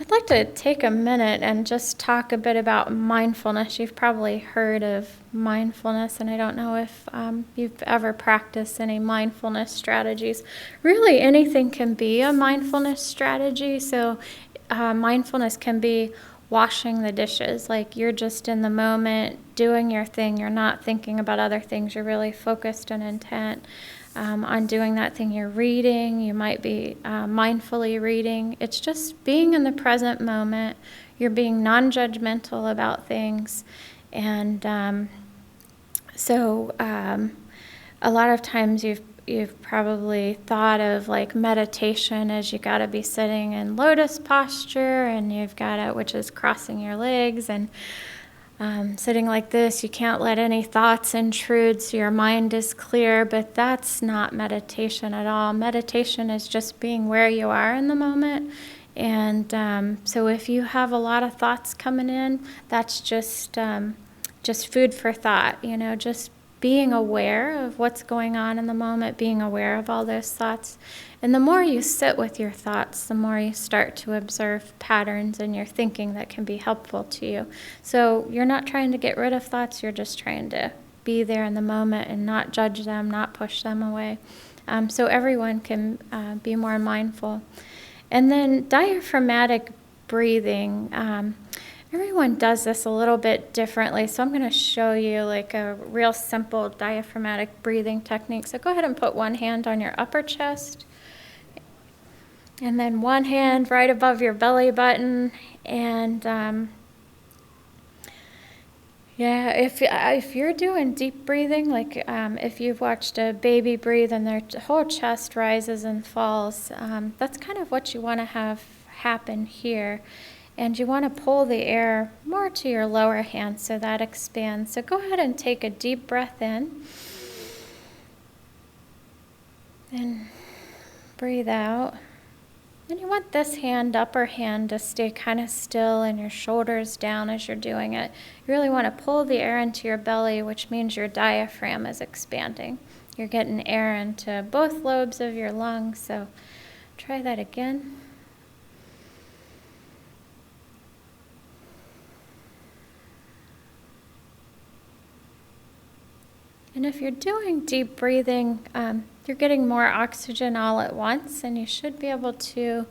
I'd like to take a minute and just talk a bit about mindfulness. You've probably heard of mindfulness, and I don't know if you've ever practiced any mindfulness strategies. Really, anything can be a mindfulness strategy. So mindfulness can be washing the dishes, like you're just in the moment doing your thing. You're not thinking about other things. You're really focused and intent on doing that thing. You're reading. You might be mindfully reading. It's just being in the present moment. You're being non-judgmental about things. And a lot of times you've probably thought of like meditation as you got to be sitting in lotus posture, and you've got to, which is crossing your legs and sitting like this. You can't let any thoughts intrude, so your mind is clear. But that's not meditation at all. Meditation is just being where you are in the moment. And so if you have a lot of thoughts coming in, that's just food for thought. Just being aware of what's going on in the moment, being aware of all those thoughts. And the more you sit with your thoughts, the more you start to observe patterns in your thinking that can be helpful to you. So you're not trying to get rid of thoughts, you're just trying to be there in the moment and not judge them, not push them away. So everyone can be more mindful. And then diaphragmatic breathing. Everyone does this a little bit differently, so I'm going to show you like a real simple diaphragmatic breathing technique. So go ahead and put one hand on your upper chest, and then one hand right above your belly button. And if you're doing deep breathing, like if you've watched a baby breathe and their whole chest rises and falls, that's kind of what you want to have happen here. And you want to pull the air more to your lower hand so that expands. So go ahead and take a deep breath in. And breathe out. And you want this hand, upper hand, to stay kind of still and your shoulders down as you're doing it. You really want to pull the air into your belly, which means your diaphragm is expanding. You're getting air into both lobes of your lungs. So try that again. And if you're doing deep breathing, you're getting more oxygen all at once, and you should be able to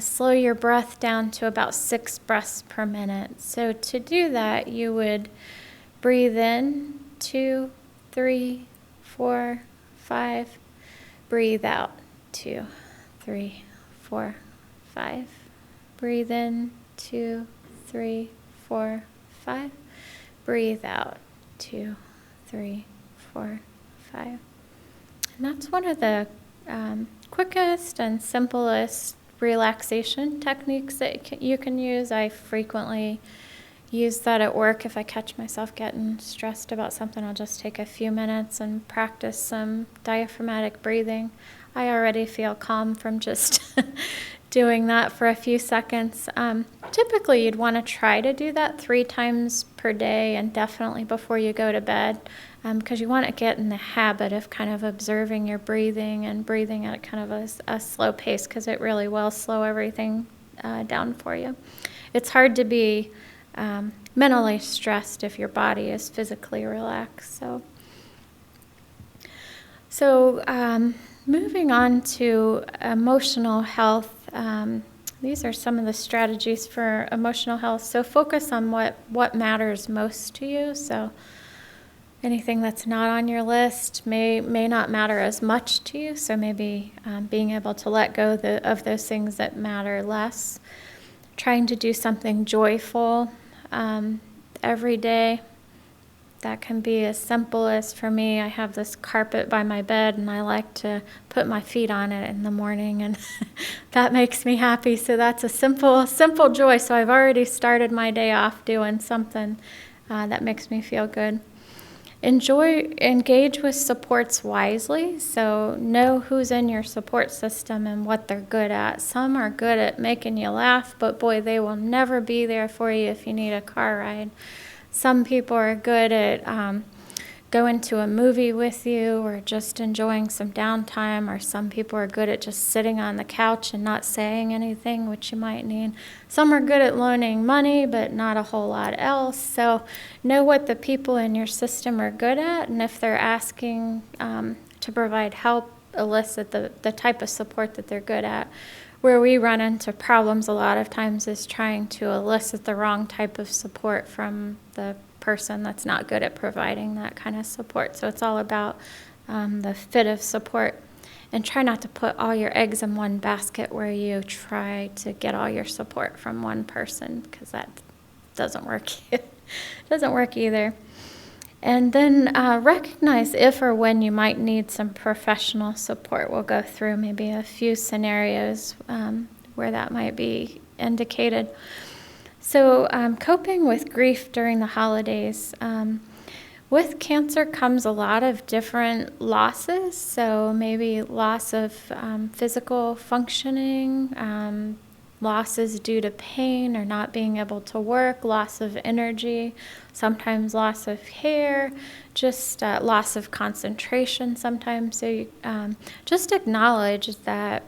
slow your breath down to about 6 breaths per minute. So to do that, you would breathe in 2, 3, 4, 5. Breathe out 2, 3, 4, 5. Breathe in 2, 3, 4, 5. Breathe out 2, 3, 4, 5. And that's one of the quickest and simplest relaxation techniques that you can use. I frequently use that at work. If I catch myself getting stressed about something, I'll just take a few minutes and practice some diaphragmatic breathing. I already feel calm from just doing that for a few seconds. Typically, you'd want to try to do that 3 times per day, and definitely before you go to bed, because you want to get in the habit of kind of observing your breathing and breathing at kind of a slow pace, because it really will slow everything down for you. It's hard to be mentally stressed if your body is physically relaxed. So moving on to emotional health, these are some of the strategies for emotional health. So focus on what matters most to you. So anything that's not on your list may not matter as much to you. So maybe being able to let go of those things that matter less. Trying to do something joyful every day. That can be as simple as, for me, I have this carpet by my bed, and I like to put my feet on it in the morning, and that makes me happy. So that's a simple joy. So I've already started my day off doing something that makes me feel good. Engage with supports wisely. So know who's in your support system and what they're good at. Some are good at making you laugh, but boy, they will never be there for you if you need a car ride. Some people are good at go into a movie with you, or just enjoying some downtime, or some people are good at just sitting on the couch and not saying anything, which you might need. Some are good at loaning money, but not a whole lot else. So know what the people in your system are good at, and if they're asking to provide help, elicit the type of support that they're good at. Where we run into problems a lot of times is trying to elicit the wrong type of support from the person that's not good at providing that kind of support. So it's all about the fit of support. And try not to put all your eggs in one basket where you try to get all your support from one person, because that doesn't work. It doesn't work either. And then recognize if or when you might need some professional support. We'll go through maybe a few scenarios where that might be indicated. So coping with grief during the holidays. With cancer comes a lot of different losses. So maybe loss of physical functioning, losses due to pain or not being able to work, loss of energy, sometimes loss of hair, just loss of concentration sometimes. So you, just acknowledge that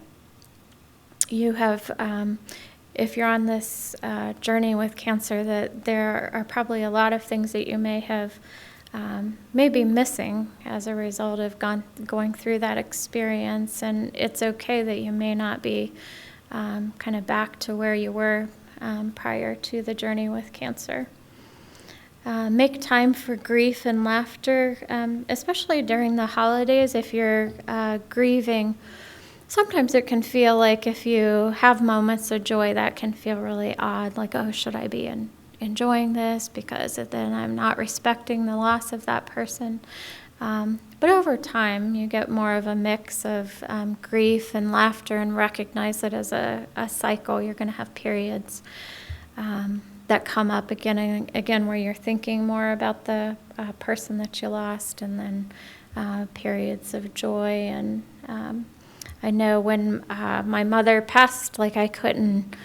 you have, if you're on this journey with cancer, that there are probably a lot of things that you may have maybe missing as a result of going through that experience. And it's okay that you may not be kind of back to where you were prior to the journey with cancer. Make time for grief and laughter, especially during the holidays. If you're grieving, sometimes it can feel like if you have moments of joy, that can feel really odd, like, oh, should I be enjoying this? Because then I'm not respecting the loss of that person. But over time, you get more of a mix of grief and laughter, and recognize it as a cycle. You're going to have periods that come up again and again where you're thinking more about the person that you lost, and then periods of joy. And I know when my mother passed, like I couldn't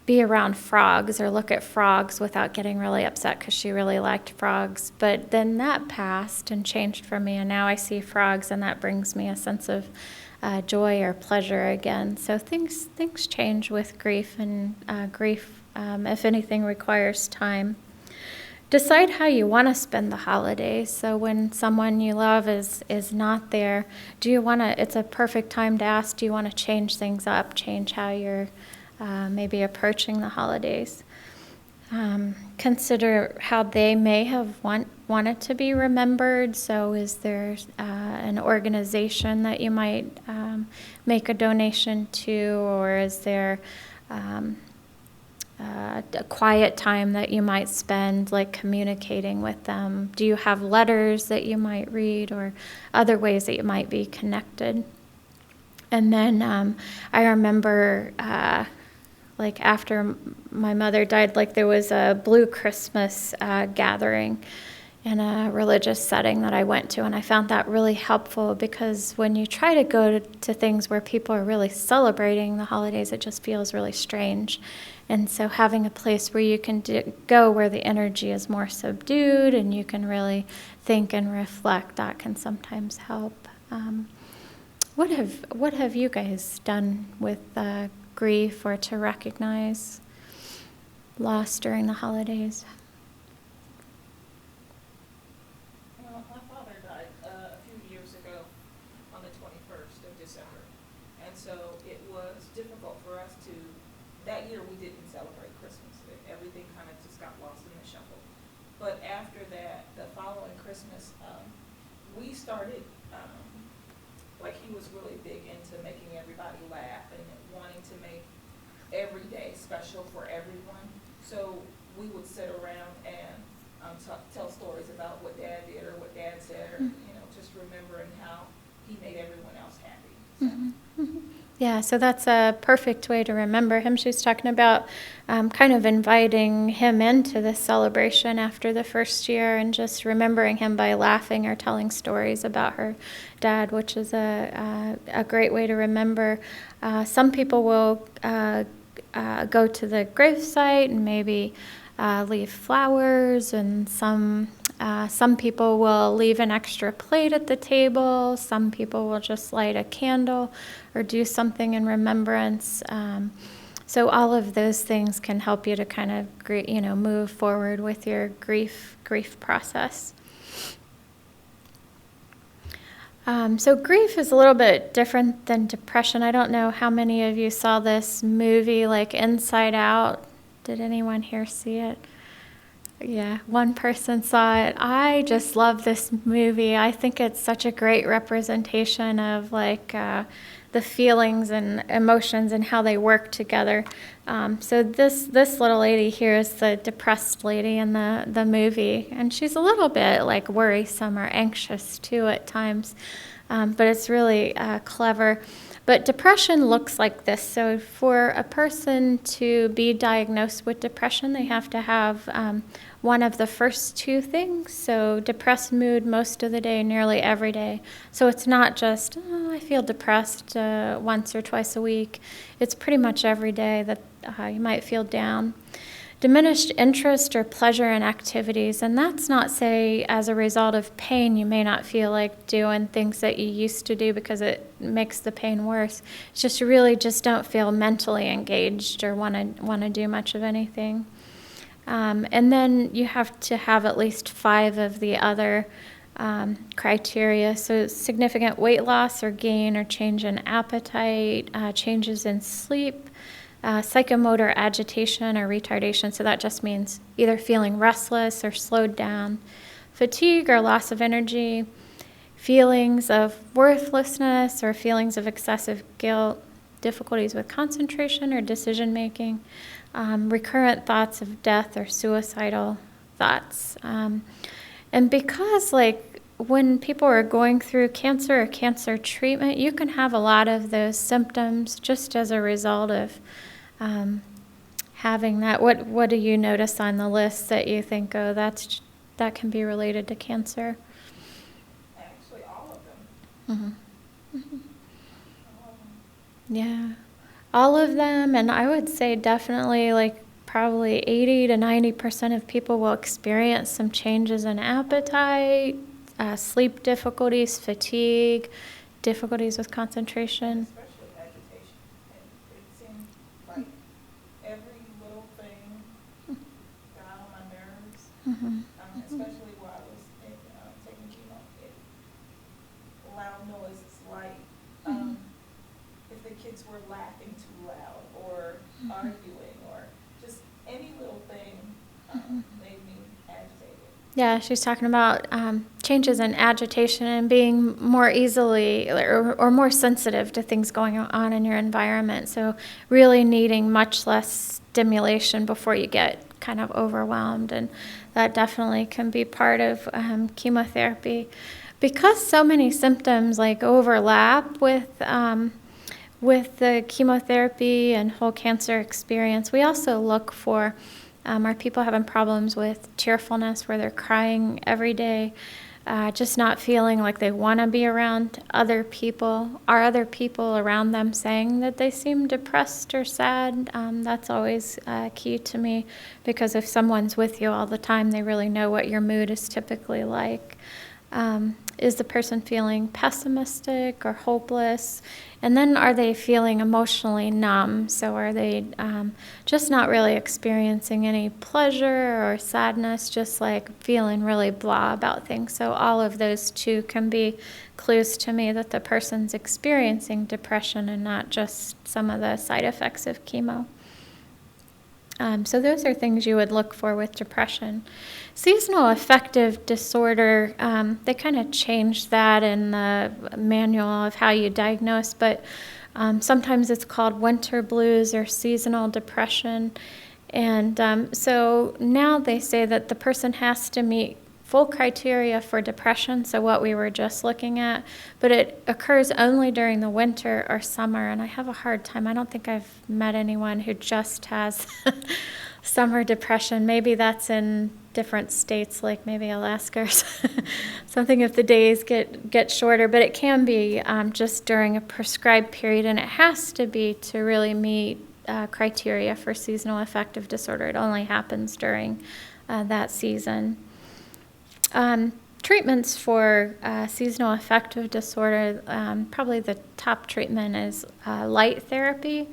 be around frogs or look at frogs without getting really upset, because she really liked frogs. But then that passed and changed for me, and now I see frogs, and that brings me a sense of joy or pleasure again. So things change with grief, and grief, if anything, requires time. Decide how you want to spend the holidays. So when someone you love is not there, do you want to? It's a perfect time to ask, do you want to change things up, change how you're maybe approaching the holidays? Consider how they may have wanted to be remembered. So is there an organization that you might make a donation to, or is there a quiet time that you might spend, like communicating with them? Do you have letters that you might read, or other ways that you might be connected? And then I remember like after my mother died, like there was a Blue Christmas gathering in a religious setting that I went to, and I found that really helpful, because when you try to go to things where people are really celebrating the holidays, it just feels really strange. And so having a place where you can go where the energy is more subdued and you can really think and reflect, that can sometimes help. What have you guys done with grief, or to recognize loss during the holidays? Well, my father died a few years ago on the 21st of December, and so it was difficult for us to, that year we didn't celebrate Christmas. Everything kind of just got lost in the shuffle. But after that, the following Christmas, we started, like he was really big into making everybody laugh and wanting to make every day special for everyone. So we would sit around and tell stories about what Dad did or what Dad said, or just remembering how he made everyone else happy. So. Mm-hmm. Mm-hmm. Yeah, so that's a perfect way to remember him. She's talking about kind of inviting him into this celebration after the first year, and just remembering him by laughing or telling stories about her dad, which is a great way to remember. Some people will go to the gravesite and maybe leave flowers, and some people will leave an extra plate at the table. Some people will just light a candle or do something in remembrance. So all of those things can help you to kind of, move forward with your grief process. So grief is a little bit different than depression. I don't know how many of you saw this movie, like Inside Out. Did anyone here see it? Yeah, one person saw it. I just love this movie. I think it's such a great representation of the feelings and emotions and how they work together. So this little lady here is the depressed lady in the movie, and she's a little bit like worrisome or anxious too at times, but it's really clever. But depression looks like this. So for a person to be diagnosed with depression, they have to have one of the first two things. So depressed mood most of the day, nearly every day. So it's not just, I feel depressed once or twice a week. It's pretty much every day that you might feel down. Diminished interest or pleasure in activities, and that's not, say, as a result of pain, you may not feel like doing things that you used to do because it makes the pain worse. It's just you really just don't feel mentally engaged or want to do much of anything. And then you have to have at least 5 of the other criteria. So significant weight loss or gain or change in appetite, changes in sleep, psychomotor agitation or retardation. So that just means either feeling restless or slowed down, fatigue or loss of energy, feelings of worthlessness or feelings of excessive guilt, difficulties with concentration or decision making, recurrent thoughts of death or suicidal thoughts. And because when people are going through cancer or cancer treatment, you can have a lot of those symptoms just as a result of having that. What do you notice on the list that you think, that can be related to cancer? Actually, all of them. Mm-hmm. Mm-hmm. All of them. Yeah, all of them. And I would say definitely probably 80 to 90% of people will experience some changes in appetite, sleep difficulties, fatigue, difficulties with concentration. Especially agitation. It seemed like every little thing got on my nerves, Mm-hmm. especially while I was taking chemo. Loud noises, like if the kids were laughing too loud or arguing or just any little thing made me agitated. Yeah, she's talking about changes in agitation and being more easily or more sensitive to things going on in your environment. So really needing much less stimulation before you get kind of overwhelmed. And that definitely can be part of chemotherapy. Because so many symptoms overlap with the chemotherapy and whole cancer experience, we also look for are people having problems with cheerfulness, where they're crying every day, just not feeling like they want to be around other people? Are other people around them saying that they seem depressed or sad? That's always key to me, because if someone's with you all the time, they really know what your mood is typically like. Is the person feeling pessimistic or hopeless? And then are they feeling emotionally numb? So are they just not really experiencing any pleasure or sadness, just feeling really blah about things? So all of those too can be clues to me that the person's experiencing depression and not just some of the side effects of chemo. So those are things you would look for with depression. Seasonal affective disorder, they kind of changed that in the manual of how you diagnose, but sometimes it's called winter blues or seasonal depression. And so now they say that the person has to meet full criteria for depression, so what we were just looking at, but it occurs only during the winter or summer, and I have a hard time. I don't think I've met anyone who just has summer depression. Maybe that's in different states, like maybe Alaska or something, if the days get shorter, but it can be just during a prescribed period, and it has to be to really meet criteria for seasonal affective disorder. It only happens during that season. Treatments for seasonal affective disorder, probably the top treatment is light therapy.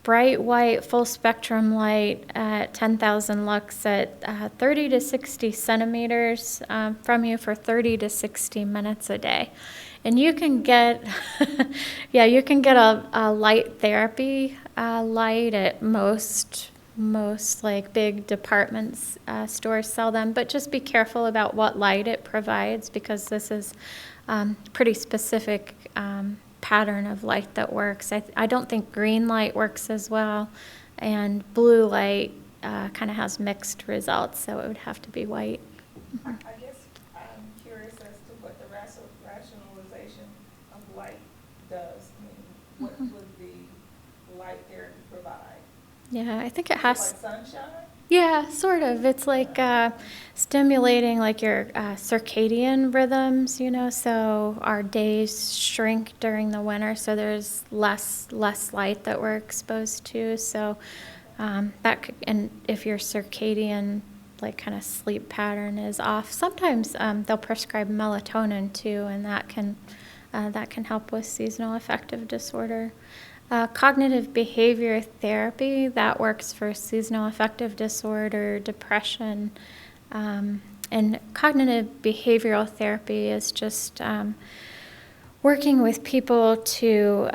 Bright white, full spectrum light at 10,000 lux at 30 to 60 centimeters from you for 30 to 60 minutes a day. And you can get, you can get a light therapy light at most like big departments stores sell them, but just be careful about what light it provides, because this is pretty specific pattern of light that works. I don't think green light works as well, and blue light kind of has mixed results, so it would have to be white. I guess I'm curious as to what the rationalization of light does. I mean, what would the light therapy provide? Yeah, I think it has. Like sunshine? Yeah, sort of. It's like stimulating like your circadian rhythms, so our days shrink during the winter, so there's less light that we're exposed to. So and if your circadian like kind of sleep pattern is off, sometimes they'll prescribe melatonin too, and that can help with seasonal affective disorder. Cognitive behavior therapy, that works for seasonal affective disorder, depression, and cognitive behavioral therapy is just working with people to,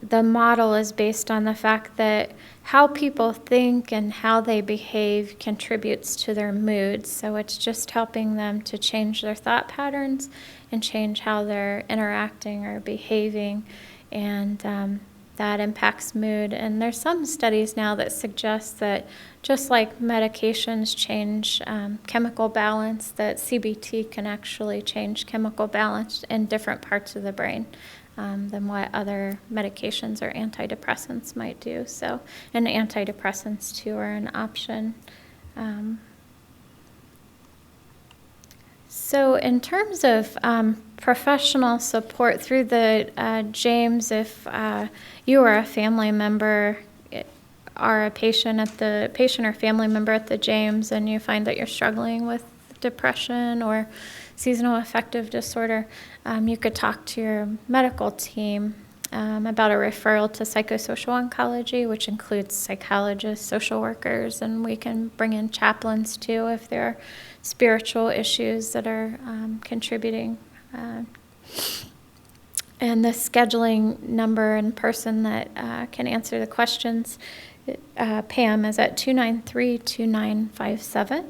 the model is based on the fact that how people think and how they behave contributes to their moods. So it's just helping them to change their thought patterns and change how they're interacting or behaving. And that impacts mood. And there's some studies now that suggest that just like medications change chemical balance, that CBT can actually change chemical balance in different parts of the brain than what other medications or antidepressants might do. So, and antidepressants too are an option. So in terms of professional support through the James, if you or a family member are a patient or family member at the James, and you find that you're struggling with depression or seasonal affective disorder, you could talk to your medical team about a referral to psychosocial oncology, which includes psychologists, social workers, and we can bring in chaplains too if there are spiritual issues that are contributing. And the scheduling number and person that can answer the questions, Pam, is at 293-2957.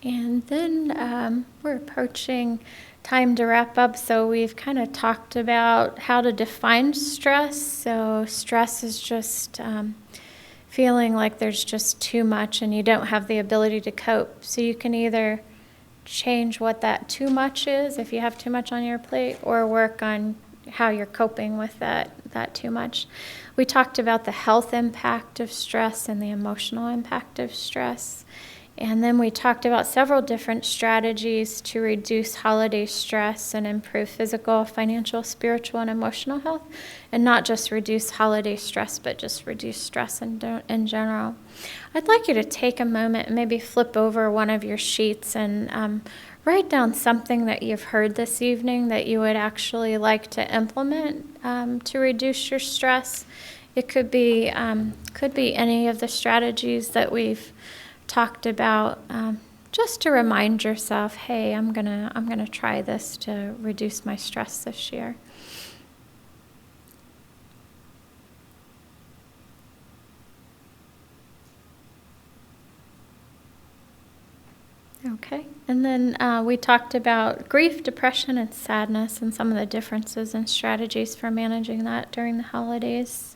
And then we're approaching time to wrap up. So we've kind of talked about how to define stress. So stress is just feeling like there's just too much and you don't have the ability to cope. So you can either change what that too much is if you have too much on your plate, or work on how you're coping with that too much. We talked about the health impact of stress and the emotional impact of stress. And then we talked about several different strategies to reduce holiday stress and improve physical, financial, spiritual, and emotional health. And not just reduce holiday stress, but just reduce stress in general. I'd like you to take a moment and maybe flip over one of your sheets and write down something that you've heard this evening that you would actually like to implement to reduce your stress. It could be any of the strategies that we've talked about, just to remind yourself, hey, I'm gonna try this to reduce my stress this year. Okay, and then we talked about grief, depression, and sadness, and some of the differences and strategies for managing that during the holidays.